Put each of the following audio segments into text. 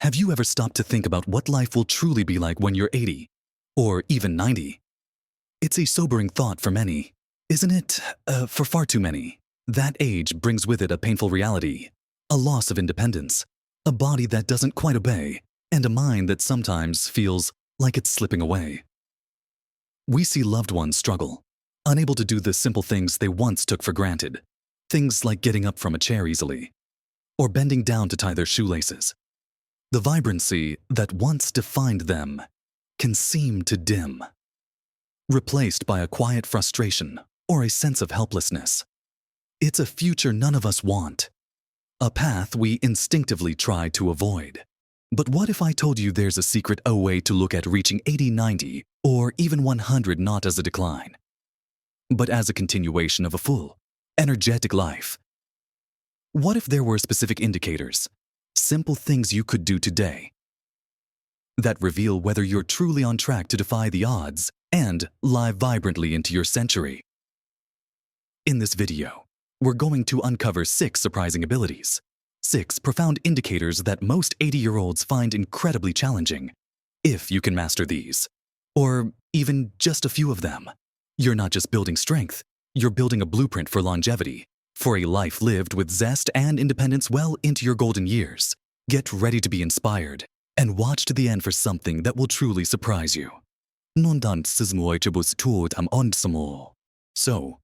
Have you ever stopped to think about what life will truly be like when you're 80, or even 90? It's a sobering thought for many, isn't it? For far too many. That age brings with it a painful reality, a loss of independence, a body that doesn't quite obey, and a mind that sometimes feels like it's slipping away. We see loved ones struggle, unable to do the simple things they once took for granted, things like getting up from a chair easily, or bending down to tie their shoelaces. The vibrancy that once defined them can seem to dim, replaced by a quiet frustration or a sense of helplessness. It's a future none of us want, a path we instinctively try to avoid. But what if I told you there's a secret way to look at reaching 80, 90, or even 100 not as a decline, but as a continuation of a full, energetic life? What if there were specific indicators, simple things you could do today that reveal whether you're truly on track to defy the odds and live vibrantly into your century? In this video, we're going to uncover 6 surprising abilities, 6 profound indicators that most 80-year-olds find incredibly challenging. If you can master these, or even just a few of them, you're not just building strength, you're building a blueprint for longevity, for a life lived with zest and independence well into your golden years. Get ready to be inspired and watch to the end for something that will truly surprise you. So,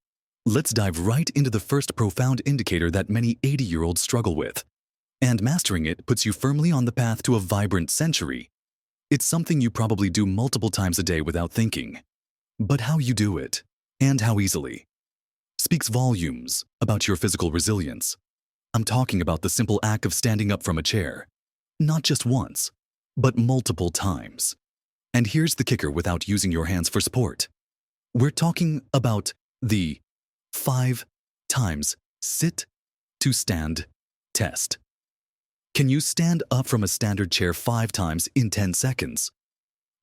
let's dive right into the first profound indicator that many 80-year-olds struggle with. And mastering it puts you firmly on the path to a vibrant century. It's something you probably do multiple times a day without thinking. But how you do it, and how easily, speaks volumes about your physical resilience. I'm talking about the simple act of standing up from a chair, not just once, but multiple times. And here's the kicker without using your hands for support. We're talking about the 5 times sit to stand test. Can you stand up from a standard chair 5 times in 10 seconds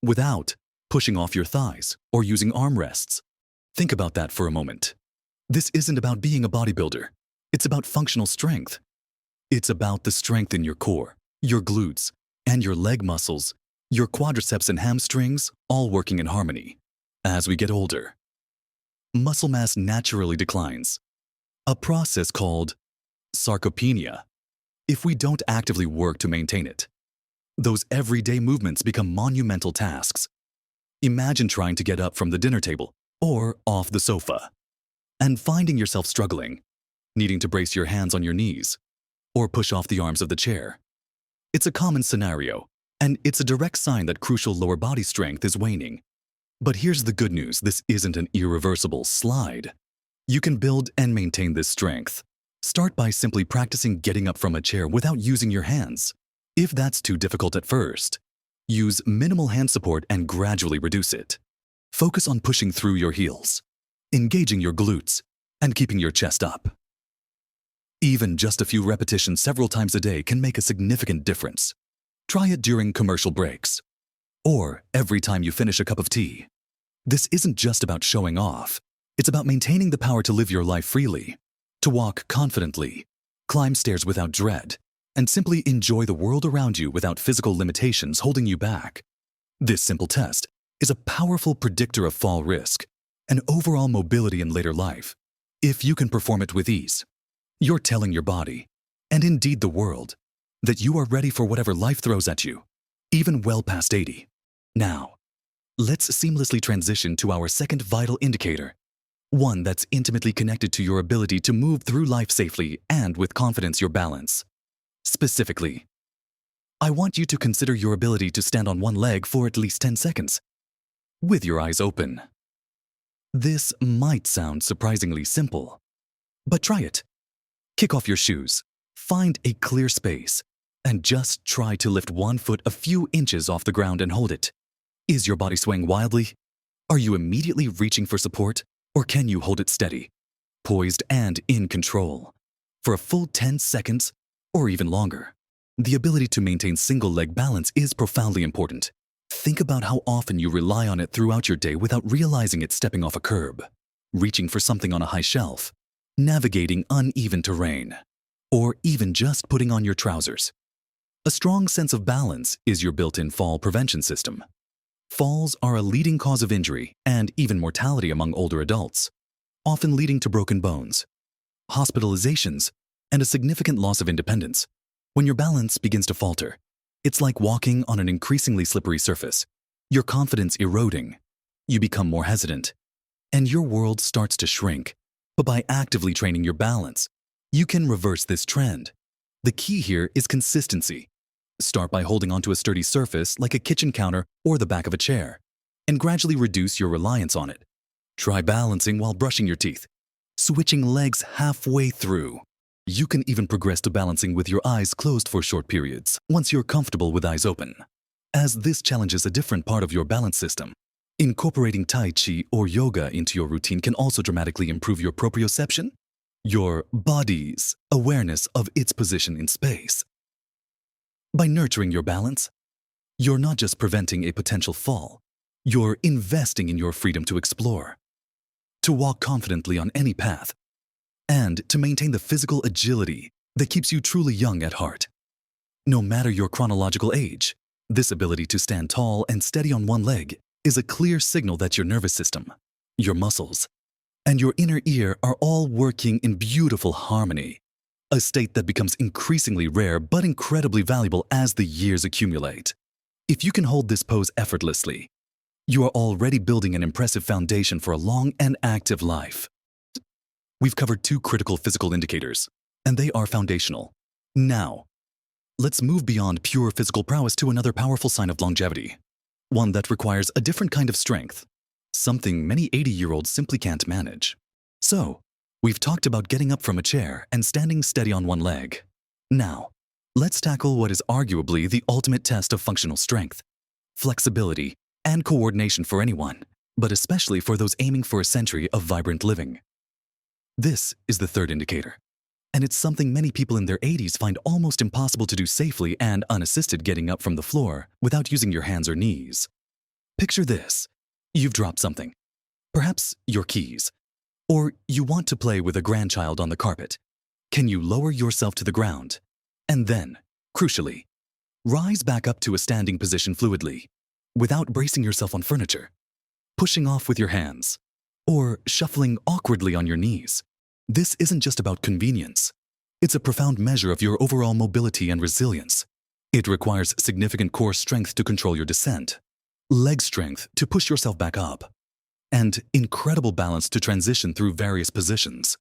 without pushing off your thighs or using armrests? Think about that for a moment. This isn't about being a bodybuilder. It's about functional strength. It's about the strength in your core, your glutes, and your leg muscles, your quadriceps and hamstrings, all working in harmony. As we get older, muscle mass naturally declines, a process called sarcopenia, if we don't actively work to maintain it. Those everyday movements become monumental tasks. Imagine trying to get up from the dinner table or off the sofa and finding yourself struggling, needing to brace your hands on your knees or push off the arms of the chair. It's a common scenario, and it's a direct sign that crucial lower body strength is waning. But here's the good news: this isn't an irreversible slide. You can build and maintain this strength. Start by simply practicing getting up from a chair without using your hands. If that's too difficult at first, use minimal hand support and gradually reduce it. Focus on pushing through your heels, engaging your glutes, and keeping your chest up. Even just a few repetitions several times a day can make a significant difference. Try it during commercial breaks, or every time you finish a cup of tea. This isn't just about showing off. It's about maintaining the power to live your life freely, to walk confidently, climb stairs without dread, and simply enjoy the world around you without physical limitations holding you back. This simple test is a powerful predictor of fall risk and overall mobility in later life. If you can perform it with ease, you're telling your body, and indeed the world, that you are ready for whatever life throws at you, even well past 80. Now, let's seamlessly transition to our second vital indicator, one that's intimately connected to your ability to move through life safely and with confidence, your balance. Specifically, I want you to consider your ability to stand on one leg for at least 10 seconds, with your eyes open. This might sound surprisingly simple, but try it. Kick off your shoes, find a clear space, and just try to lift one foot a few inches off the ground and hold it. Is your body swaying wildly? Are you immediately reaching for support, or can you hold it steady, poised and in control, for a full 10 seconds or even longer? The ability to maintain single-leg balance is profoundly important. Think about how often you rely on it throughout your day without realizing it, stepping off a curb, reaching for something on a high shelf, navigating uneven terrain, or even just putting on your trousers. A strong sense of balance is your built-in fall prevention system. Falls are a leading cause of injury and even mortality among older adults, often leading to broken bones, hospitalizations, and a significant loss of independence. When your balance begins to falter, it's like walking on an increasingly slippery surface. Your confidence eroding, you become more hesitant, and your world starts to shrink. But by actively training your balance, you can reverse this trend. The key here is consistency. Start by holding onto a sturdy surface like a kitchen counter or the back of a chair, and gradually reduce your reliance on it. Try balancing while brushing your teeth, switching legs halfway through. You can even progress to balancing with your eyes closed for short periods once you're comfortable with eyes open, as this challenges a different part of your balance system. Incorporating Tai Chi or yoga into your routine can also dramatically improve your proprioception, your body's awareness of its position in space. By nurturing your balance, you're not just preventing a potential fall, you're investing in your freedom to explore, to walk confidently on any path, and to maintain the physical agility that keeps you truly young at heart. No matter your chronological age, this ability to stand tall and steady on one leg is a clear signal that your nervous system, your muscles, and your inner ear are all working in beautiful harmony, a state that becomes increasingly rare but incredibly valuable as the years accumulate. If you can hold this pose effortlessly, you are already building an impressive foundation for a long and active life. We've covered two critical physical indicators, and they are foundational. Now, let's move beyond pure physical prowess to another powerful sign of longevity, one that requires a different kind of strength, something many 80-year-olds simply can't manage. So, we've talked about getting up from a chair and standing steady on one leg. Now, let's tackle what is arguably the ultimate test of functional strength, flexibility, and coordination for anyone, but especially for those aiming for a century of vibrant living. This is the third indicator, and it's something many people in their 80s find almost impossible to do safely and unassisted, getting up from the floor without using your hands or knees. Picture this. You've dropped something, perhaps your keys, or you want to play with a grandchild on the carpet. Can you lower yourself to the ground and then, crucially, rise back up to a standing position fluidly, without bracing yourself on furniture, pushing off with your hands, or shuffling awkwardly on your knees? This isn't just about convenience. It's a profound measure of your overall mobility and resilience. It requires significant core strength to control your descent, leg strength to push yourself back up, and incredible balance to transition through various positions.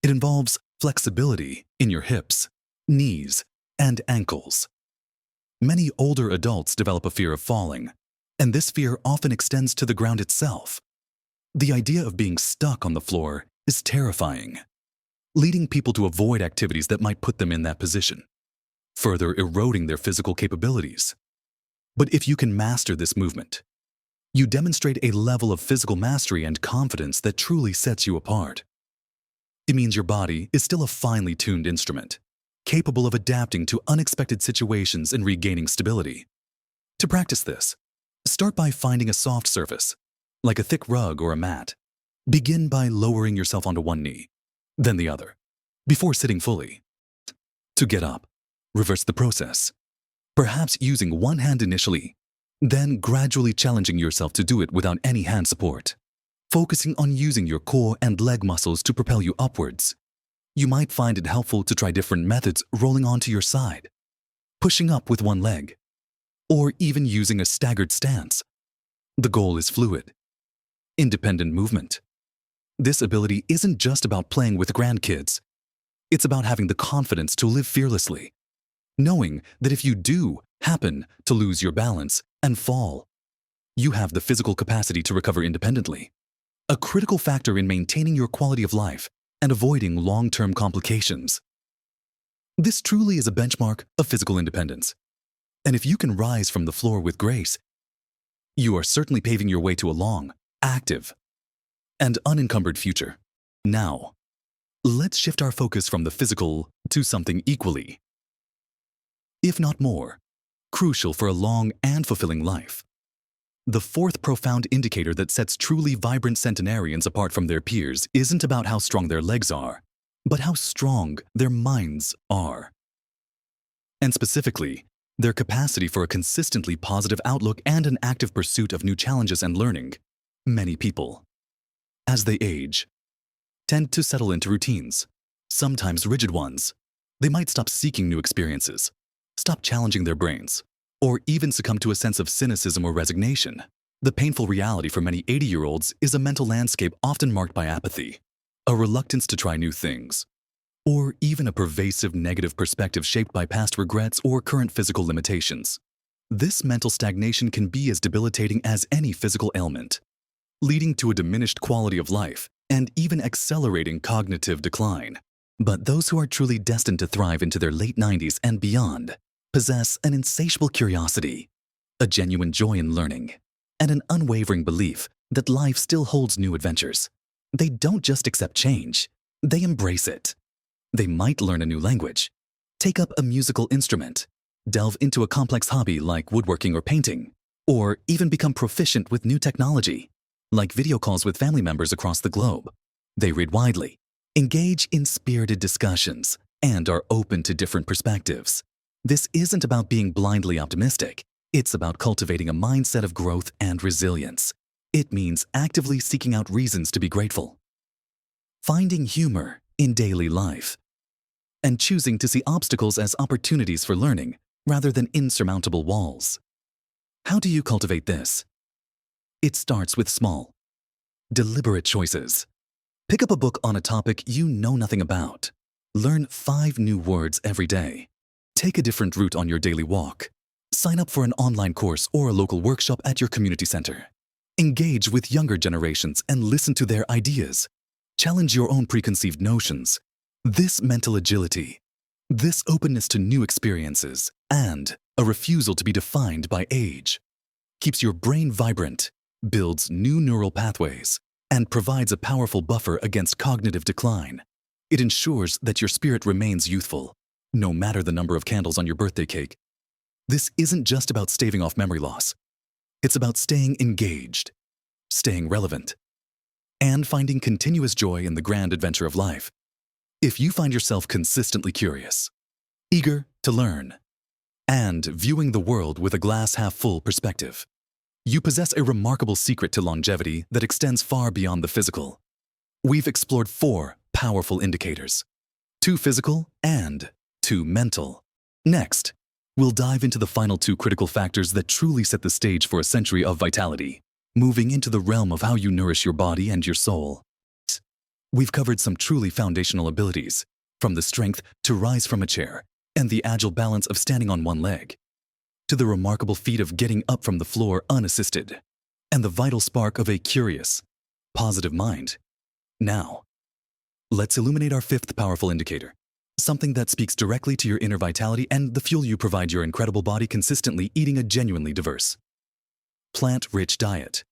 It involves flexibility in your hips, knees, and ankles. Many older adults develop a fear of falling, and this fear often extends to the ground itself. The idea of being stuck on the floor is terrifying, leading people to avoid activities that might put them in that position, further eroding their physical capabilities. But if you can master this movement, you demonstrate a level of physical mastery and confidence that truly sets you apart. It means your body is still a finely tuned instrument, capable of adapting to unexpected situations and regaining stability. To practice this, start by finding a soft surface, like a thick rug or a mat. Begin by lowering yourself onto one knee, then the other, before sitting fully. To get up, reverse the process, perhaps using one hand initially, then gradually challenging yourself to do it without any hand support, focusing on using your core and leg muscles to propel you upwards. You might find it helpful to try different methods, rolling onto your side, pushing up with one leg, or even using a staggered stance. The goal is fluid, independent movement. This ability isn't just about playing with grandkids. It's about having the confidence to live fearlessly, knowing that if you do happen to lose your balance and fall, you have the physical capacity to recover independently, a critical factor in maintaining your quality of life and avoiding long-term complications. This truly is a benchmark of physical independence. And if you can rise from the floor with grace, you are certainly paving your way to a long, active, and unencumbered future. Now, let's shift our focus from the physical to something equally, if not more, crucial for a long and fulfilling life. The fourth profound indicator that sets truly vibrant centenarians apart from their peers isn't about how strong their legs are, but how strong their minds are. And specifically, their capacity for a consistently positive outlook and an active pursuit of new challenges and learning. Many people, as they age, tend to settle into routines, sometimes rigid ones. They might stop seeking new experiences, stop challenging their brains, or even succumb to a sense of cynicism or resignation. The painful reality for many 80-year-olds is a mental landscape often marked by apathy, a reluctance to try new things, or even a pervasive negative perspective shaped by past regrets or current physical limitations. This mental stagnation can be as debilitating as any physical ailment, leading to a diminished quality of life and even accelerating cognitive decline. But those who are truly destined to thrive into their late 90s and beyond possess an insatiable curiosity, a genuine joy in learning, and an unwavering belief that life still holds new adventures. They don't just accept change, they embrace it. They might learn a new language, take up a musical instrument, delve into a complex hobby like woodworking or painting, or even become proficient with new technology, like video calls with family members across the globe. They read widely, engage in spirited discussions, and are open to different perspectives. This isn't about being blindly optimistic. It's about cultivating a mindset of growth and resilience. It means actively seeking out reasons to be grateful, finding humor in daily life, and choosing to see obstacles as opportunities for learning rather than insurmountable walls. How do you cultivate this? It starts with small, deliberate choices. Pick up a book on a topic you know nothing about. Learn 5 new words every day. Take a different route on your daily walk. Sign up for an online course or a local workshop at your community center. Engage with younger generations and listen to their ideas. Challenge your own preconceived notions. This mental agility, this openness to new experiences, and a refusal to be defined by age, keeps your brain vibrant, builds new neural pathways, and provides a powerful buffer against cognitive decline. It ensures that your spirit remains youthful, no matter the number of candles on your birthday cake. This isn't just about staving off memory loss. It's about staying engaged, staying relevant, and finding continuous joy in the grand adventure of life. If you find yourself consistently curious, eager to learn, and viewing the world with a glass-half-full perspective, you possess a remarkable secret to longevity that extends far beyond the physical. We've explored 4 powerful indicators, 2 physical and 2 mental. Next, we'll dive into the final 2 critical factors that truly set the stage for a century of vitality, moving into the realm of how you nourish your body and your soul. We've covered some truly foundational abilities, from the strength to rise from a chair and the agile balance of standing on one leg, to the remarkable feat of getting up from the floor unassisted, and the vital spark of a curious, positive mind. Now, let's illuminate our 5th powerful indicator, something that speaks directly to your inner vitality and the fuel you provide your incredible body consistently eating a genuinely diverse, plant-rich diet.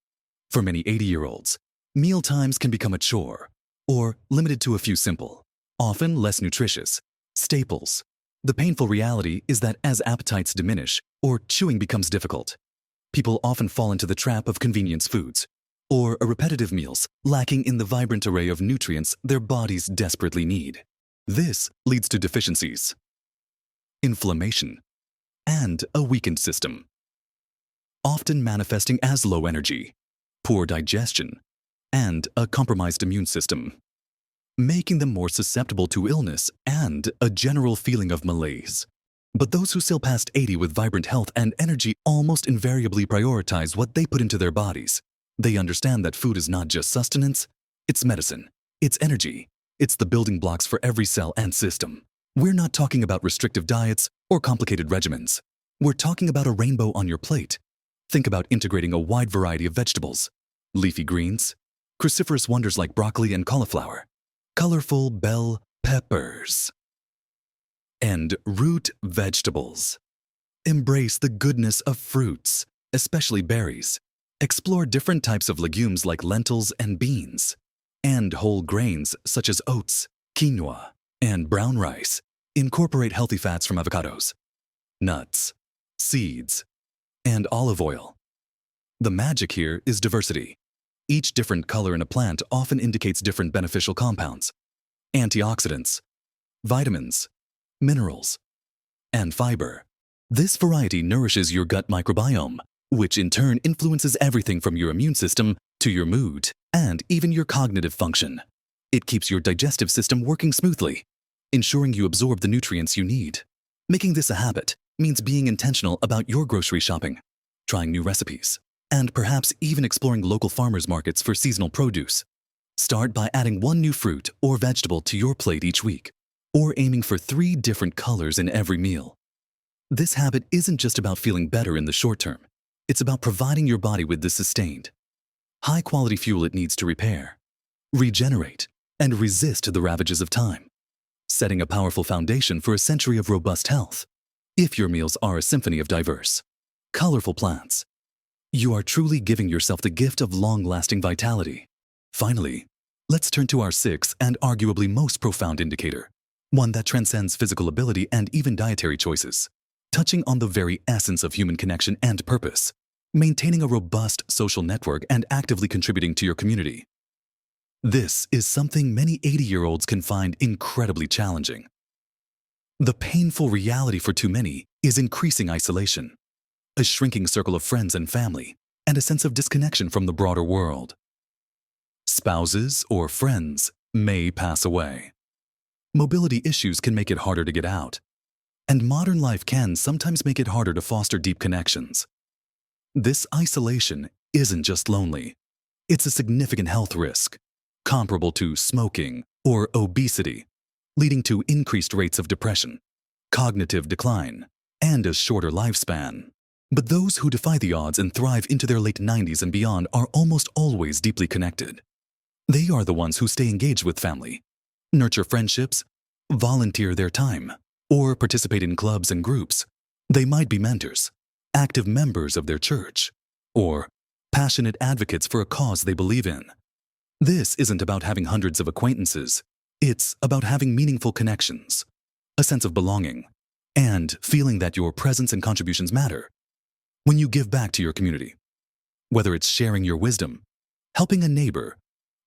For many 80-year-olds, meal times can become a chore, or limited to a few simple, often less nutritious, staples. The painful reality is that as appetites diminish or chewing becomes difficult, people often fall into the trap of convenience foods or repetitive meals lacking in the vibrant array of nutrients their bodies desperately need. This leads to deficiencies, inflammation, and a weakened system, often manifesting as low energy, poor digestion, and a compromised immune system, making them more susceptible to illness and a general feeling of malaise. But those who sail past 80 with vibrant health and energy almost invariably prioritize what they put into their bodies. They understand that food is not just sustenance, it's medicine, it's energy, it's the building blocks for every cell and system. We're not talking about restrictive diets or complicated regimens. We're talking about a rainbow on your plate. Think about integrating a wide variety of vegetables, leafy greens, cruciferous wonders like broccoli and cauliflower, colorful bell peppers, and root vegetables. Embrace the goodness of fruits, especially berries. Explore different types of legumes like lentils and beans, and whole grains such as oats, quinoa, and brown rice. Incorporate healthy fats from avocados, nuts, seeds, and olive oil. The magic here is diversity. Each different color in a plant often indicates different beneficial compounds, antioxidants, vitamins, minerals, and fiber. This variety nourishes your gut microbiome, which in turn influences everything from your immune system to your mood and even your cognitive function. It keeps your digestive system working smoothly, ensuring you absorb the nutrients you need. Making this a habit means being intentional about your grocery shopping, trying new recipes, and perhaps even exploring local farmers markets for seasonal produce. Start by adding one new fruit or vegetable to your plate each week, or aiming for 3 different colors in every meal. This habit isn't just about feeling better in the short term. It's about providing your body with the sustained, high-quality fuel it needs to repair, regenerate, and resist the ravages of time, setting a powerful foundation for a century of robust health. If your meals are a symphony of diverse, colorful plants, you are truly giving yourself the gift of long-lasting vitality. Finally, let's turn to our 6th and arguably most profound indicator, one that transcends physical ability and even dietary choices, touching on the very essence of human connection and purpose, maintaining a robust social network and actively contributing to your community. This is something many 80-year-olds can find incredibly challenging. The painful reality for too many is increasing isolation, a shrinking circle of friends and family, and a sense of disconnection from the broader world. Spouses or friends may pass away. Mobility issues can make it harder to get out, and modern life can sometimes make it harder to foster deep connections. This isolation isn't just lonely. It's a significant health risk, comparable to smoking or obesity, leading to increased rates of depression, cognitive decline, and a shorter lifespan. But those who defy the odds and thrive into their late 90s and beyond are almost always deeply connected. They are the ones who stay engaged with family, nurture friendships, volunteer their time, or participate in clubs and groups. They might be mentors, active members of their church, or passionate advocates for a cause they believe in. This isn't about having hundreds of acquaintances. It's about having meaningful connections, a sense of belonging, and feeling that your presence and contributions matter. When you give back to your community, whether it's sharing your wisdom, helping a neighbor,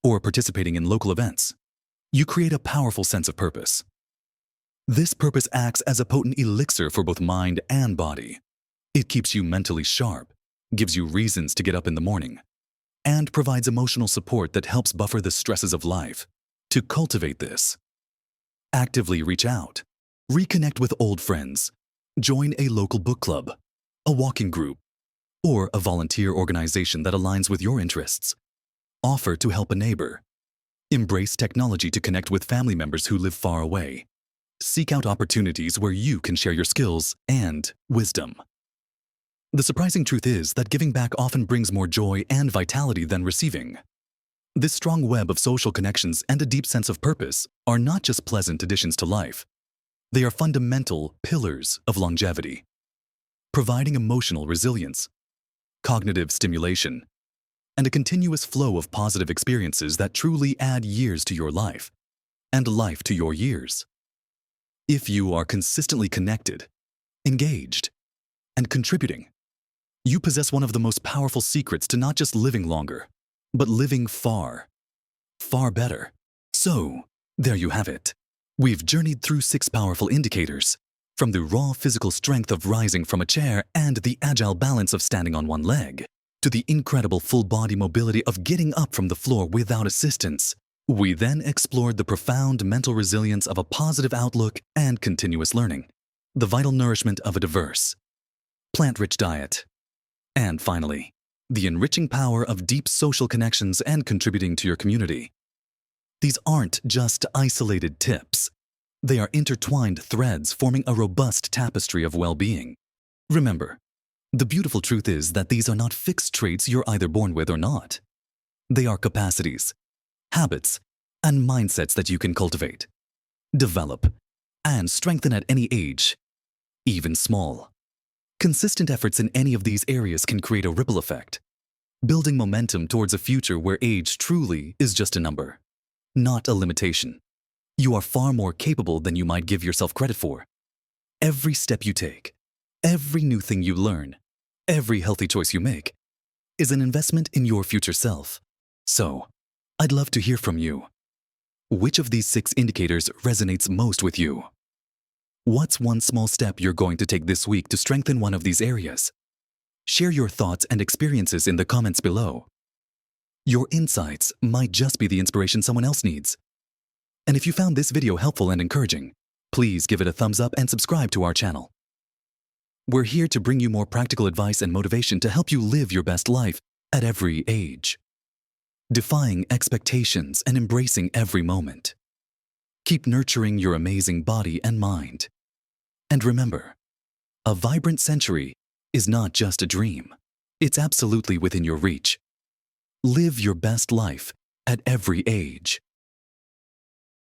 or participating in local events, you create a powerful sense of purpose. This purpose acts as a potent elixir for both mind and body. It keeps you mentally sharp, gives you reasons to get up in the morning, and provides emotional support that helps buffer the stresses of life. To cultivate this, actively reach out, reconnect with old friends, join a local book club, a walking group, or a volunteer organization that aligns with your interests. Offer to help a neighbor. Embrace technology to connect with family members who live far away. Seek out opportunities where you can share your skills and wisdom. The surprising truth is that giving back often brings more joy and vitality than receiving. This strong web of social connections and a deep sense of purpose are not just pleasant additions to life. They are fundamental pillars of longevity, providing emotional resilience, cognitive stimulation, and a continuous flow of positive experiences that truly add years to your life and life to your years. If you are consistently connected, engaged, and contributing, you possess one of the most powerful secrets to not just living longer, but living far, far better. So, there you have it. We've journeyed through 6 powerful indicators, from the raw physical strength of rising from a chair and the agile balance of standing on one leg, to the incredible full-body mobility of getting up from the floor without assistance. We then explored the profound mental resilience of a positive outlook and continuous learning, the vital nourishment of a diverse, plant-rich diet, and finally, the enriching power of deep social connections and contributing to your community. These aren't just isolated tips. They are intertwined threads forming a robust tapestry of well-being. Remember, the beautiful truth is that these are not fixed traits you're either born with or not. They are capacities, habits, and mindsets that you can cultivate, develop, and strengthen at any age, even small. Consistent efforts in any of these areas can create a ripple effect, building momentum towards a future where age truly is just a number, not a limitation. You are far more capable than you might give yourself credit for. Every step you take, every new thing you learn, every healthy choice you make is an investment in your future self. So, I'd love to hear from you. Which of these 6 indicators resonates most with you? What's one small step you're going to take this week to strengthen one of these areas? Share your thoughts and experiences in the comments below. Your insights might just be the inspiration someone else needs. And if you found this video helpful and encouraging, please give it a thumbs up and subscribe to our channel. We're here to bring you more practical advice and motivation to help you live your best life at every age. Defying expectations and embracing every moment. Keep nurturing your amazing body and mind. And remember, a vibrant century is not just a dream. It's absolutely within your reach. Live your best life at every age.